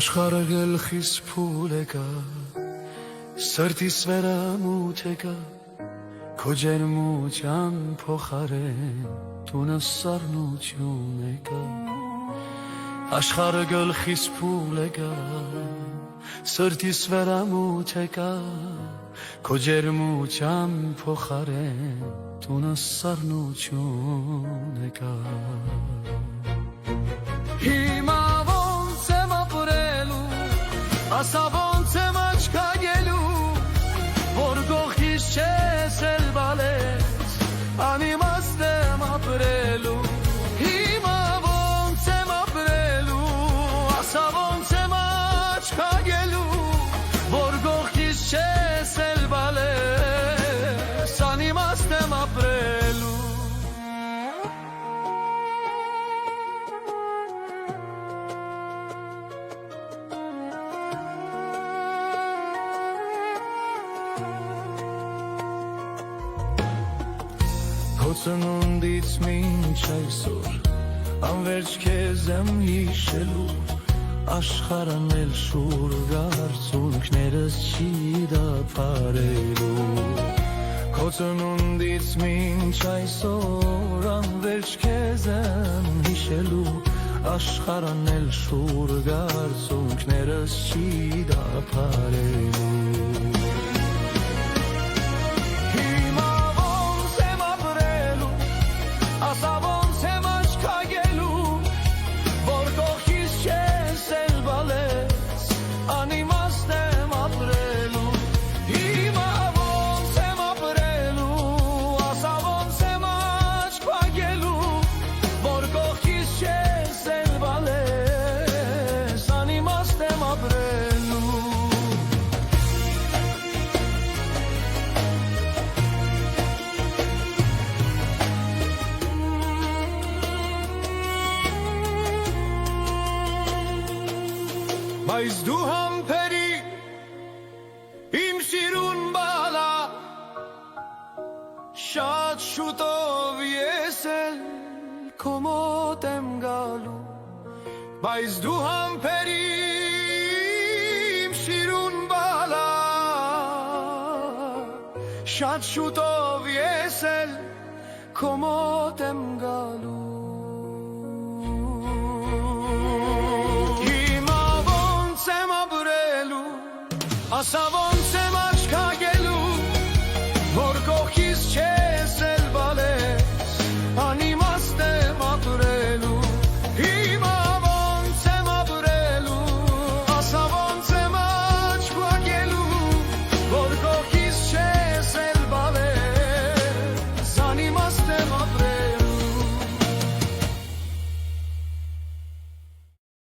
Աշխարհը գլխիս փուլ եկա, սրտիս վերամուտ եկա, քո ջերմության փոխարեն տունը սառնություն եկա։ Աշխարհը գլխիս փուլ եկա, սրտիս վերամուտ եկա, քո ջերմության փոխարեն տունը սառնություն եկա։ Հիմա ասա ոնց եմ աչքագելու, որ գողքիս չես էլ բալես, անիմաստ եմ ապրելու։ Հիմա ոնց եմ ապրելու, ասա ոնց եմ աչքագելու, որ գողքիս չես էլ բալես, անիմաստ եմ ապրելու։ Ծնունդից մինչ այսօր անվերջ քեզ եմ հիշելու, աշխարհն էլ շուրջ արցունքներս չի դադարելու։ Քո ծնունդից մինչ այսօր անվերջ քեզ եմ հիշելու, աշխարհն էլ շուրջ արցունքներս չի դադարելու։ Բայց դու համբերի իմ սիրուն բալա, շատ շուտով ես էլ քո մոտ եմ գալու։ Բայց դու համբերի իմ սիրուն բալա, շատ շուտով ես էլ քո մոտ եմ գալու։ Ասա